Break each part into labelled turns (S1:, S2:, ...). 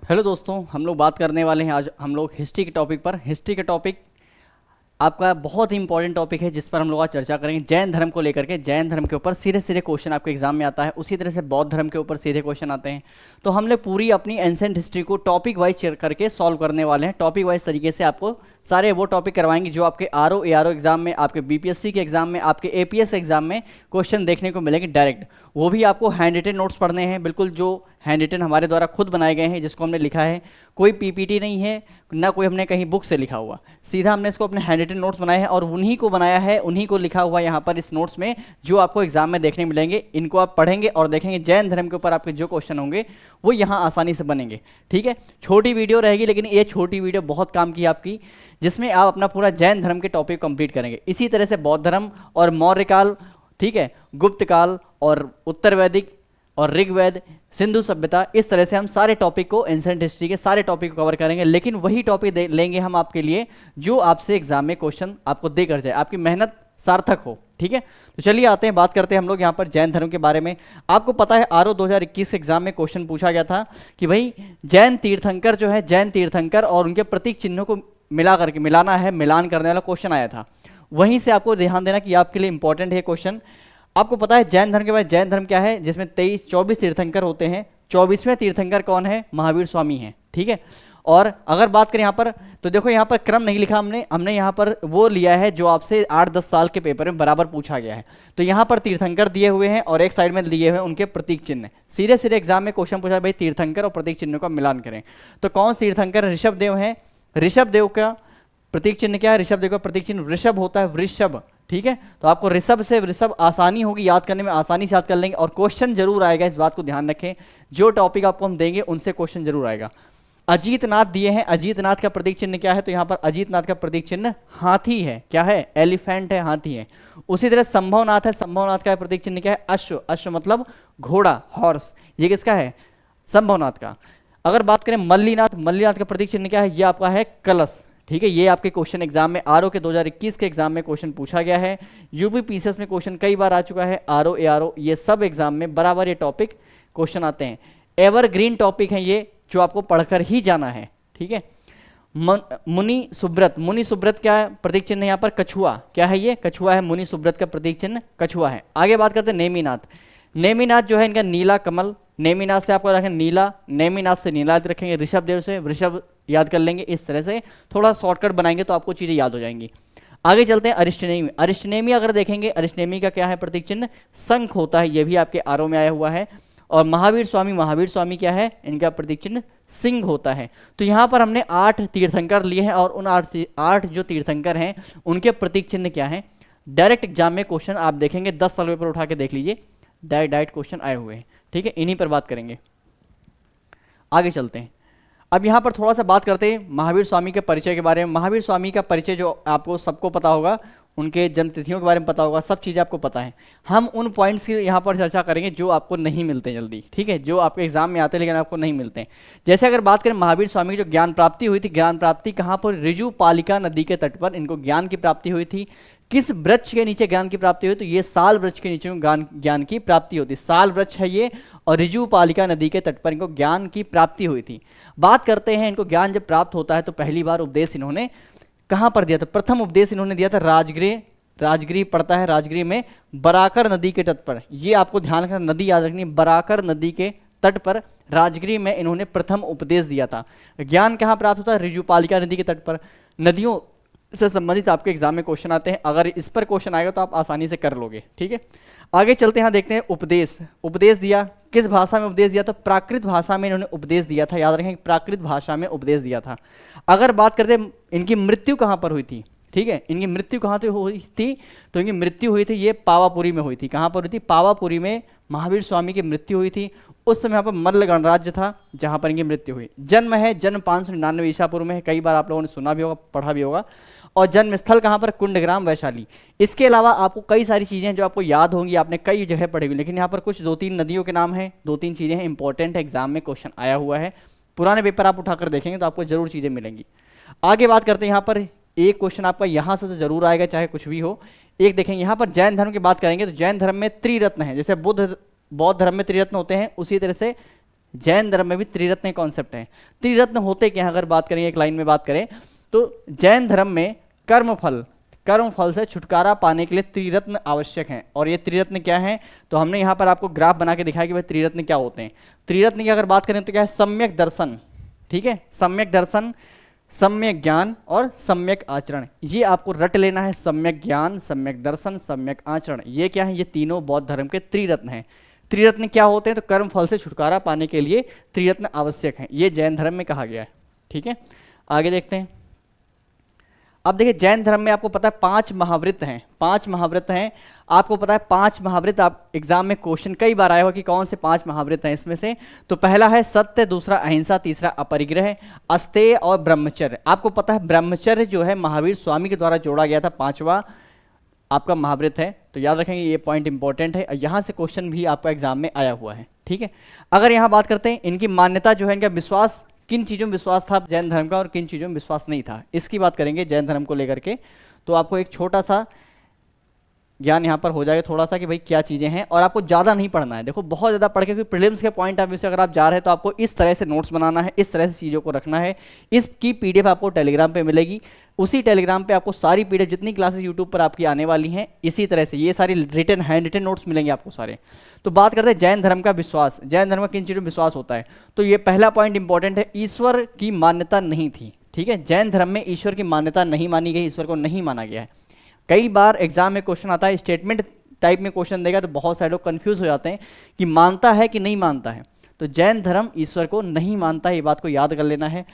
S1: Hello दोस्तों, हम लोग बात करने वाले हैं आज हम लोग हिस्ट्री के टॉपिक पर। हिस्ट्री का टॉपिक आपका बहुत ही इंपॉर्टेंट टॉपिक है जिस पर हम लोग आज चर्चा करेंगे जैन धर्म को लेकर के। जैन धर्म के ऊपर सीधे सीधे क्वेश्चन आपके एग्जाम में आता है, उसी तरह से बौद्ध धर्म के ऊपर सीधे क्वेश्चन आते हैं। तो हम लोग पूरी अपनी एंसेंट हिस्ट्री को टॉपिक वाइज करके सॉल्व करने वाले हैं। टॉपिक वाइज तरीके से आपको सारे वो टॉपिक करवाएंगे जो आपके आरओ एआरओ एग्जाम में, आपके बीपीएससी के एग्जाम में, आपके एपीएस एग्जाम में क्वेश्चन देखने को मिलेंगे डायरेक्ट। वो भी आपको हैंड रिटन नोट्स पढ़ने हैं, बिल्कुल जो हैंड रिटन हमारे द्वारा खुद बनाए गए हैं, जिसको हमने लिखा है। कोई पीपीटी नहीं है, ना कोई हमने कहीं बुक से लिखा हुआ, सीधा हमने इसको अपने हैंड रिटन नोट्स बनाए हैं और उन्हीं को बनाया है, उन्हीं को लिखा हुआ यहाँ पर इस नोट्स में जो आपको एग्जाम में देखने मिलेंगे। इनको आप पढ़ेंगे और देखेंगे जैन धर्म के ऊपर आपके जो क्वेश्चन होंगे वो यहाँ आसानी से बनेंगे। ठीक है, छोटी वीडियो रहेगी लेकिन ये छोटी वीडियो बहुत काम की आपकी, जिसमें आप अपना पूरा जैन धर्म के टॉपिक कंप्लीट करेंगे। इसी तरह से बौद्ध धर्म और मौर्य काल, ठीक है, गुप्त काल और उत्तर वैदिक और ऋग्वेद, सिंधु सभ्यता, इस तरह से हम सारे टॉपिक को, एंसेंट हिस्ट्री के सारे टॉपिक को कवर करेंगे। लेकिन वही टॉपिक लेंगे हम आपके लिए जो आपसे एग्जाम में क्वेश्चन आपको देकर जाए, आपकी मेहनत सार्थक हो। ठीक है, तो चलिए आते हैं, बात करते हैं हम लोग यहाँ पर जैन धर्म के बारे में। आपको पता है आरओ 2021 एग्जाम में क्वेश्चन पूछा गया था कि भाई जैन तीर्थंकर जो है, जैन तीर्थंकर और उनके प्रतीक चिन्हों को मिला करके मिलाना है, मिलान करने वाला क्वेश्चन आया था। वहीं से आपको ध्यान देना कि आपके लिए इंपॉर्टेंट है क्वेश्चन। आपको पता है जैन धर्म के बारे में, जैन धर्म क्या है, जिसमें 24 तीर्थंकर होते हैं। 24वें तीर्थंकर कौन है? महावीर स्वामी हैं। ठीक है, और अगर बात करें यहाँ पर तो देखो यहाँ पर क्रम नहीं लिखा हमने यहाँ पर वो लिया है जो आपसे 8-10 साल के पेपर में बराबर पूछा गया है। तो यहाँ पर तीर्थंकर दिए हुए हैं और एक साइड में दिए हुए हैं उनके प्रतीक चिन्ह। सीधे सीधे एग्जाम में क्वेश्चन पूछा भाई तीर्थंकर और प्रतीक चिन्हों का मिलान करें। तो कौन तीर्थंकर? ऋषभ देव है। ऋषभ देव का प्रतीक चिन्ह क्या है? ऋषभ देव का प्रतीक चिन्ह वृषभ होता है, वृषभ। ठीक है, तो आपको ऋषभ से वृषभ आसानी होगी याद करने में, आसानी से याद कर लेंगे और क्वेश्चन जरूर आएगा, इस बात को ध्यान रखें। जो टॉपिक आपको हम देंगे उनसे क्वेश्चन जरूर आएगा। अजीतनाथ दिए हैं, अजीतनाथ का प्रतीक चिन्ह क्या है? तो यहाँ पर अजीतनाथ का प्रतीक चिन्ह हाथी है। क्या है? एलिफेंट है, हाथी है। उसी तरह संभवनाथ है, संभवनाथ का प्रतीक चिन्ह क्या है? अश्व। अश्व मतलब घोड़ा, हॉर्स। ये किसका है? संभवनाथ का। अगर बात करें मल्लीनाथ, मल्लीनाथ का प्रतीक चिन्ह क्या है? ये आपका है कलश। ठीक है, ये आपके क्वेश्चन एग्जाम में, आरओ के 2021 के एग्जाम में क्वेश्चन पूछा गया है। यूपी पीसीएस में क्वेश्चन कई बार आ चुका है, आरओ एआरओ, ये सब एग्जाम में बराबर ये टॉपिक क्वेश्चन आते हैं। एवरग्रीन टॉपिक है ये, जो आपको पढ़कर ही जाना है। ठीक है, मुनि सुब्रत, मुनि सुब्रत क्या है? प्रतीक चिन्ह यहाँ पर कछुआ। क्या है ये? कछुआ है। मुनि सुब्रत का प्रतीक चिन्ह कछुआ है। आगे बात करते हैं नेमिनाथ। नेमिनाथ जो है इनका नीला कमल। नेमिनाथ से आपको रखें नीला, नेमिनाथ से नीला रखेंगे। ऋषभ देव से वृषभ याद कर लेंगे। इस तरह से थोड़ा शॉर्टकट बनाएंगे तो आपको चीजें याद हो जाएंगी। आगे चलते हैं अरिष्टनेमी। अरिष्टनेमी अगर देखेंगे, अरिष्टनेमी का क्या है प्रतीक चिन्ह? शंख होता है। ये भी आपके आरओ में आया हुआ है। और महावीर स्वामी, महावीर स्वामी क्या है? इनका प्रतीक चिन्ह सिंह होता है। तो यहाँ पर हमने 8 तीर्थंकर लिए हैं और उन 8 जो तीर्थंकर हैं उनके प्रतीक चिन्ह क्या है? डायरेक्ट एग्जाम में क्वेश्चन आप देखेंगे, 10 साल पेपर उठा के देख लीजिए, डायरेक्ट क्वेश्चन आए हुए हैं। ठीक है, इन्हीं पर बात करेंगे। आगे चलते हैं, अब यहाँ पर थोड़ा सा बात करते हैं महावीर स्वामी के परिचय के बारे में। महावीर स्वामी का परिचय जो आपको सबको पता होगा, उनके जन्म तिथियों के बारे में पता होगा, सब चीज़ें आपको पता है। हम उन पॉइंट्स की यहाँ पर चर्चा करेंगे जो आपको नहीं मिलते जल्दी। ठीक है, जो आपके एग्जाम में आते हैं लेकिन आपको नहीं मिलते हैं। जैसे अगर बात करें महावीर स्वामी की जो ज्ञान प्राप्ति हुई थी, ज्ञान प्राप्ति कहाँ पर? ऋजुपालिका नदी के तट पर इनको ज्ञान की प्राप्ति हुई थी। किस वृक्ष के नीचे ज्ञान की प्राप्ति हुई? तो ये साल वृक्ष के नीचे ज्ञान की प्राप्ति होती है। साल वृक्ष है ये, और ऋजुपालिका नदी के तट पर इनको ज्ञान की प्राप्ति हुई थी। बात करते हैं, इनको ज्ञान जब प्राप्त होता है तो पहली बार उपदेश इन्होंने कहाँ पर दिया था? प्रथम उपदेश इन्होंने दिया था राजगृह। राजगृह पड़ता है, राजगृह में बराकर नदी के तट पर। ये आपको ध्यान रखना, नदी याद रखनी, बराकर नदी के तट पर राजगृह में इन्होंने प्रथम उपदेश दिया था। ज्ञान कहाँ प्राप्त होता है? ऋजुपालिका नदी के तट पर। नदियों से संबंधित आपके एग्जाम में क्वेश्चन आते हैं, अगर इस पर क्वेश्चन आएगा तो आप आसानी से कर लोगे। ठीक है, आगे चलते हैं, देखते हैं उपदेश। उपदेश दिया, किस भाषा में उपदेश दिया? तो प्राकृत भाषा में इन्होंने उपदेश दिया था। याद रखें, प्राकृत भाषा में उपदेश दिया था। अगर बात करते हैं इनकी मृत्यु कहाँ पर हुई थी? ठीक है, इनकी मृत्यु कहाँ तो हुई थी? तो इनकी मृत्यु हुई थी ये पावापुरी में हुई थी। कहाँ पर हुई थी? पावापुरी में महावीर स्वामी की मृत्यु हुई थी। उस समय यहाँ पर मल्ल गणराज्य था जहाँ पर इनकी मृत्यु हुई। जन्म है, जन्म 599 ईसा पूर्व में है। कई बार आप लोगों ने सुना भी होगा, पढ़ा भी होगा। और जन्म स्थल कहाँ पर? कुंडग्राम, वैशाली। इसके अलावा आपको कई सारी चीज़ें जो आपको याद होंगी, आपने कई जगह पढ़ी हुई, लेकिन यहाँ पर कुछ 2-3 नदियों के नाम हैं, 2-3 चीज़ें हैं, इंपॉर्टेंट एग्जाम में क्वेश्चन आया हुआ है। पुराने पेपर आप उठाकर देखेंगे तो आपको जरूर चीज़ें मिलेंगी। आगे बात करते हैं, यहाँ पर एक क्वेश्चन आपका यहाँ से तो जरूर आएगा, चाहे कुछ भी हो। एक देखेंगे यहाँ पर जैन धर्म की बात करेंगे तो जैन धर्म में त्रिरत्न है। जैसे बौद्ध धर्म में त्रिरत्न होते हैं, उसी तरह से जैन धर्म में भी त्रिरत्न कॉन्सेप्ट है। त्रिरत्न होते क्या है, अगर बात करें एक लाइन में बात करें तो जैन धर्म में कर्मफल से छुटकारा पाने के लिए त्रिरत्न आवश्यक हैं। और ये त्रिरत्न क्या है, तो हमने यहाँ पर आपको ग्राफ बना के दिखाया कि भाई त्रिरत्न क्या होते हैं। त्रिरत्न की अगर बात करें तो क्या है, सम्यक दर्शन, ठीक है, सम्यक दर्शन, सम्यक ज्ञान और सम्यक आचरण, ये आपको रट लेना है। सम्यक ज्ञान, सम्यक दर्शन, सम्यक आचरण, ये क्या है, ये तीनों बौद्ध धर्म के त्रिरत्न हैं। त्रिरत्न क्या होते हैं, तो कर्म फल से छुटकारा पाने के लिए त्रिरत्न आवश्यक हैं, ये जैन धर्म में कहा गया है। ठीक है, आगे देखते हैं। अब देखिए जैन धर्म में आपको पता है 5 महावृत हैं, 5 महावृत हैं। आपको पता है 5 महावृत, आप एग्जाम में क्वेश्चन कई बार आया होगा कि कौन से 5 महावृत हैं इसमें से। तो पहला है सत्य, दूसरा अहिंसा, तीसरा अपरिग्रह, अस्तेय और ब्रह्मचर्य। आपको पता है ब्रह्मचर्य जो है महावीर स्वामी के द्वारा जोड़ा गया था, 5वां आपका महावृत है। तो याद रखेंगे ये पॉइंट इंपॉर्टेंट है, यहाँ से क्वेश्चन भी आपका एग्जाम में आया हुआ है। ठीक है, अगर यहाँ बात करते हैं इनकी मान्यता जो है, इनका विश्वास, किन चीज़ों में विश्वास था जैन धर्म का और किन चीज़ों में विश्वास नहीं था, इसकी बात करेंगे जैन धर्म को लेकर के। तो आपको एक छोटा सा ज्ञान यहाँ पर हो जाएगा थोड़ा सा कि भाई क्या चीज़ें हैं, और आपको ज़्यादा नहीं पढ़ना है। देखो बहुत ज़्यादा पढ़ के, क्योंकि प्रीलिम्स के पॉइंट ऑफ व्यू से अगर आप जा रहे हैं तो आपको इस तरह से नोट्स बनाना है, इस तरह से चीज़ों को रखना है। इसकी पीडीएफ आपको टेलीग्राम पे मिलेगी, उसी टेलीग्राम पे आपको सारी पीडीएफ जितनी क्लासेस यूट्यूब पर आपकी आने वाली हैं, इसी तरह से ये सारी रिटन हैंड रिटन नोट्स मिलेंगे आपको सारे। तो बात करते हैं जैन धर्म का विश्वास, जैन धर्म का किन चीज़ों में विश्वास होता है। तो ये पहला पॉइंट इंपॉर्टेंट है, ईश्वर की मान्यता नहीं थी। ठीक है, जैन धर्म में ईश्वर की मान्यता नहीं मानी गई, ईश्वर को नहीं माना गया है। कई बार एग्जाम में क्वेश्चन आता है, स्टेटमेंट टाइप में क्वेश्चन देगा तो बहुत सारे लोग कंफ्यूज हो जाते हैं कि मानता है कि नहीं मानता है। तो जैन धर्म ईश्वर को नहीं मानता है, ये बात को याद कर लेना है।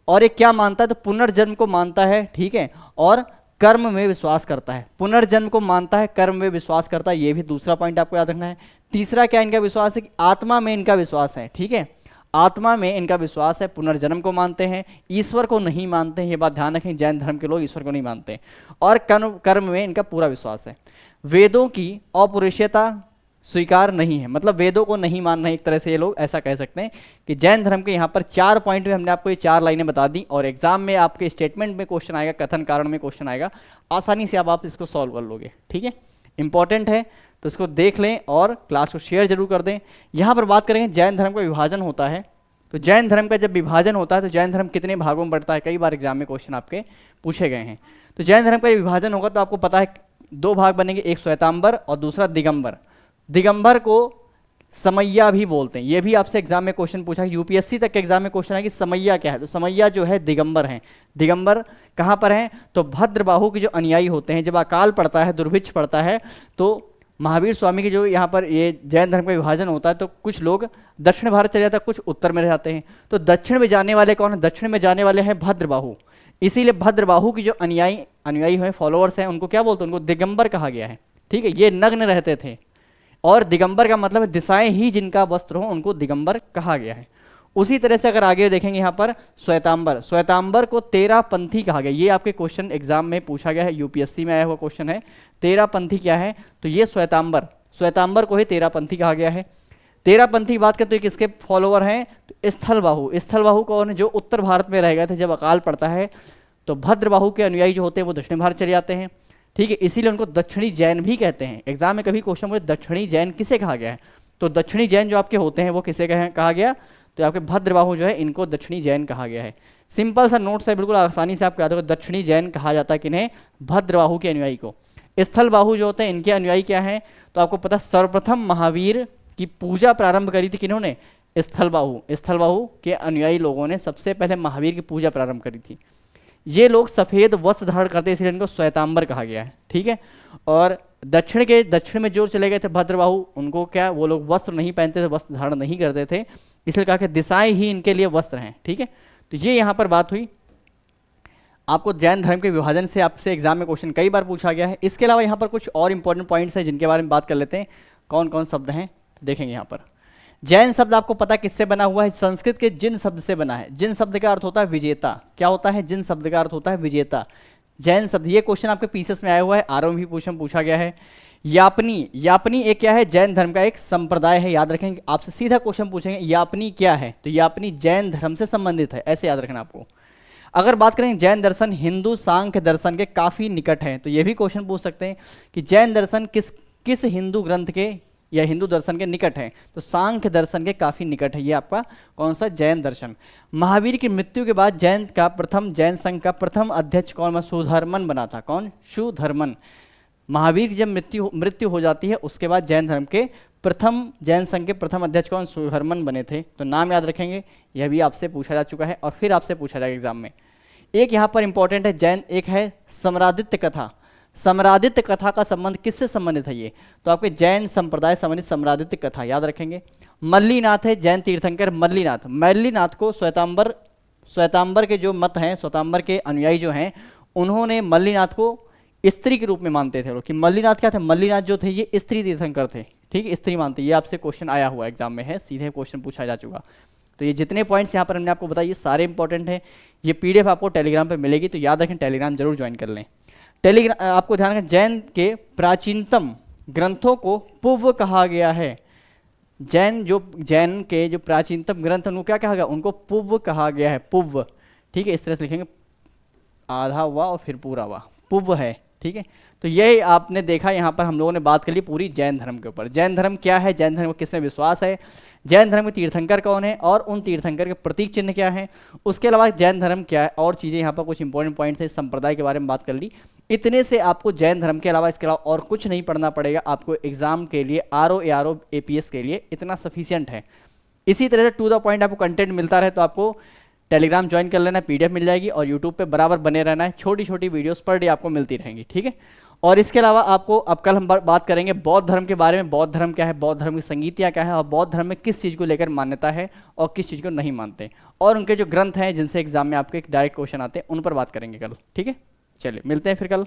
S1: और ये क्या मानता है, तो पुनर्जन्म को मानता है, ठीक है, और कर्म में विश्वास करता है। पुनर्जन्म को मानता है, कर्म में विश्वास करता है, ये भी दूसरा पॉइंट आपको याद रखना है। तीसरा क्या इनका विश्वास है कि आत्मा में इनका विश्वास है। ठीक है, आत्मा में इनका विश्वास है, पुनर्जन्म को मानते हैं, ईश्वर को नहीं मानते हैं। ये बात ध्यान रखें, जैन धर्म के लोग ईश्वर को नहीं मानते। और कर्म में इनका पूरा विश्वास है। वेदों की अपौरुषेयता स्वीकार नहीं है, मतलब वेदों को नहीं मानना है, एक तरह से ये लोग ऐसा कह सकते हैं कि जैन धर्म के यहाँ पर 4 पॉइंट में हमने आपको ये 4 लाइनें बता दी। और एग्जाम में आपके स्टेटमेंट में क्वेश्चन आएगा, कथन कारण में क्वेश्चन आएगा, आसानी से आप इसको सॉल्व कर लोगे। ठीक है, इंपॉर्टेंट है तो इसको देख लें और क्लास को शेयर जरूर कर दें। यहाँ पर बात करेंगे जैन धर्म का विभाजन होता है। तो जैन धर्म का जब विभाजन होता है तो जैन धर्म कितने भागों में बढ़ता है, कई बार एग्जाम में क्वेश्चन आपके पूछे गए हैं। तो जैन धर्म का विभाजन होगा तो आपको पता है 2 भाग बनेंगे, एक श्वेतांबर और दूसरा दिगंबर। दिगंबर को समैया भी बोलते हैं, ये भी आपसे एग्जाम में क्वेश्चन पूछा है, यूपीएससी तक के एग्जाम में क्वेश्चन है कि समैया क्या है। तो समैया जो है दिगंबर हैं। दिगंबर कहाँ पर हैं, तो भद्रबाहु के जो अनुयायी होते हैं, जब अकाल पड़ता है, दुर्भिक्ष पड़ता है, तो महावीर स्वामी के जो यहाँ पर ये जैन धर्म का विभाजन होता है तो कुछ लोग दक्षिण भारत चले जाते हैं, कुछ उत्तर में रह जाते हैं। तो दक्षिण में जाने वाले कौन है, दक्षिण में जाने वाले हैं भद्रबाहु। इसीलिए भद्रबाहु की जो अनुयायी हैं, फॉलोअर्स हैं, उनको क्या बोलते हैं, उनको दिगंबर कहा गया है। ठीक है, ये नग्न रहते थे, और दिगंबर का मतलब है दिशाएं ही जिनका वस्त्र हो, उनको दिगंबर कहा गया है। उसी तरह से अगर आगे देखेंगे यहाँ पर श्वेतांबर, श्वेतांबर को 13 पंथी कहा गया। ये आपके क्वेश्चन एग्जाम में पूछा गया है, यूपीएससी में आया हुआ क्वेश्चन है। 13 पंथी क्या है, तो ये श्वेतांबर को ही 13 पंथी कहा गया है। 13 पंथी की बात करें तो ये किसके फॉलोअर हैं, तो स्थलबाहु कौन है, जो उत्तर भारत में रह गए थे, जब अकाल पड़ता है तो भद्रबाहु के अनुयायी जो होते हैं वो दक्षिण भारत चले जाते हैं। ठीक है, इसीलिए उनको दक्षिणी जैन भी कहते हैं। एग्जाम में कभी क्वेश्चन पूछे दक्षिणी जैन किसे कहा गया है, तो दक्षिणी जैन जो आपके होते हैं वो किसे कहा गया, तो आपके भद्रबाहु जो है इनको दक्षिणी जैन कहा गया है। सिंपल सा नोट्स है, बिल्कुल आसानी से आपको याद होगा, दक्षिणी जैन कहा जाता है किन्हें, भद्रबाहु के अनुयायी को। स्थलबाहु जो होते हैं इनके अनुयायी क्या हैं, तो आपको पता सर्वप्रथम महावीर की पूजा प्रारंभ करी थी किन्होंने, स्थलबाहु के अनुयायी लोगों ने सबसे पहले महावीर की पूजा प्रारंभ करी थी। ये लोग सफ़ेद वस्त्र धारण करते इसलिए इनको श्वेतांबर कहा गया है। ठीक है, और दक्षिण में जो चले गए थे भद्रबाहु, उनको क्या, वो लोग वस्त्र नहीं पहनते थे, वस्त्र धारण नहीं करते थे, इसलिए कहा कि दिशाएं ही इनके लिए वस्त्र हैं। ठीक है, तो ये यहाँ पर बात हुई। आपको जैन धर्म के विभाजन से आपसे एग्जाम में क्वेश्चन कई बार पूछा गया है। इसके अलावा यहाँ पर कुछ और इंपॉर्टेंट पॉइंट्स हैं जिनके बारे में बात कर लेते हैं। कौन कौन शब्द हैं देखेंगे यहाँ पर। जैन शब्द आपको पता किससे बना हुआ है, संस्कृत के जिन शब्द से बना है। जिन शब्द का अर्थ होता है विजेता। क्या होता है, जिन शब्द का अर्थ होता है विजेता। जैन शब्द, ये क्वेश्चन आपके पीसीएस में आया हुआ है, आरओ में भी पूछा गया है। यापनी एक क्या है, जैन धर्म का एक संप्रदाय है। याद रखेंगे, आपसे सीधा क्वेश्चन पूछेंगे यापनी क्या है, तो यापनी जैन धर्म से संबंधित है, ऐसे याद रखना आपको। अगर बात करें जैन दर्शन हिंदू सांख्य दर्शन के काफी निकट है, तो ये भी क्वेश्चन पूछ सकते हैं कि जैन दर्शन किस हिंदू ग्रंथ के या हिंदू दर्शन के निकट है, तो सांख्य दर्शन के काफी निकट है ये आपका कौन सा, जैन दर्शन। महावीर की मृत्यु के बाद जैन संघ का प्रथम अध्यक्ष कौन, सुधर्मन बना था, कौन, सुधर्मन। महावीर की जब मृत्यु हो जाती है उसके बाद जैन संघ के प्रथम अध्यक्ष कौन, सुधर्मन बने थे। तो नाम याद रखेंगे, यह भी आपसे पूछा जा चुका है और फिर आपसे पूछा जाएगा एग्जाम में। एक यहाँ पर इंपॉर्टेंट है जैन, एक है सम्रादित्य कथा। सम्रादित्य कथा का संबंध किससे संबंधित है ये, तो आपके जैन संप्रदाय संबंधित सम्रादित्य कथा याद रखेंगे। मल्लीनाथ है जैन तीर्थंकर, मल्लीनाथ को श्वेतांबर के जो मत हैं, श्वेतांबर के अनुयायी जो हैं, उन्होंने मल्लीनाथ को स्त्री के रूप में मानते थे लोग, कि मल्लीनाथ क्या थे, मल्लीनाथ जो थे ये स्त्री तीर्थंकर थे, ठीक है, स्त्री मानते। ये आपसे क्वेश्चन आया हुआ एग्जाम में है, सीधे क्वेश्चन पूछा जा चुका। तो ये जितने पॉइंट्स यहाँ पर हमने आपको बताए ये सारे इंपॉर्टेंट है। ये पीडीएफ आपको टेलीग्राम पे मिलेगी, तो याद रखें टेलीग्राम जरूर ज्वाइन कर लें। टेलीग्राम आपको ध्यान रखें, जैन के प्राचीनतम ग्रंथों को पुव्व कहा गया है। जैन के जो प्राचीनतम ग्रंथ उनको क्या कहा गया, उनको पुव्व कहा गया है, पुव्व, ठीक है, इस तरह से लिखेंगे, आधा हुआ और फिर पूरा हुआ, पुव्व है, ठीक है। तो ये आपने देखा, यहाँ पर हम लोगों ने बात कर ली पूरी जैन धर्म के ऊपर। जैन धर्म क्या है, जैन धर्म किसमें विश्वास है, जैन धर्म के तीर्थंकर कौन है और उन तीर्थंकर के प्रतीक चिन्ह क्या है, उसके अलावा जैन धर्म क्या है, और चीज़ें यहाँ पर कुछ इंपॉर्टेंट पॉइंट थे, संप्रदाय के बारे में बात कर ली। इतने से आपको जैन धर्म के अलावा, इसके अलावा और कुछ नहीं पढ़ना पड़ेगा आपको एग्जाम के लिए, आरओ APS के लिए इतना सफिशियंट है। इसी तरह से टू द पॉइंट आपको कंटेंट मिलता रहे तो आपको टेलीग्राम ज्वाइन कर लेना, पीडीएफ मिल जाएगी, और यूट्यूब पे बराबर बने रहना है, छोटी छोटी वीडियोस पर डे आपको मिलती रहेंगी, ठीक है। और इसके अलावा आपको अब कल हम बात करेंगे बौद्ध धर्म के बारे में, बौद्ध धर्म क्या है, बौद्ध धर्म की संगीतियाँ क्या है, और बौद्ध धर्म में किस चीज़ को लेकर मान्यता है और किस चीज़ को नहीं मानते, और उनके जो ग्रंथ हैं जिनसे एग्जाम में आपके डायरेक्ट क्वेश्चन आते हैं उन पर बात करेंगे कल, ठीक है। चलिए मिलते हैं फिर कल।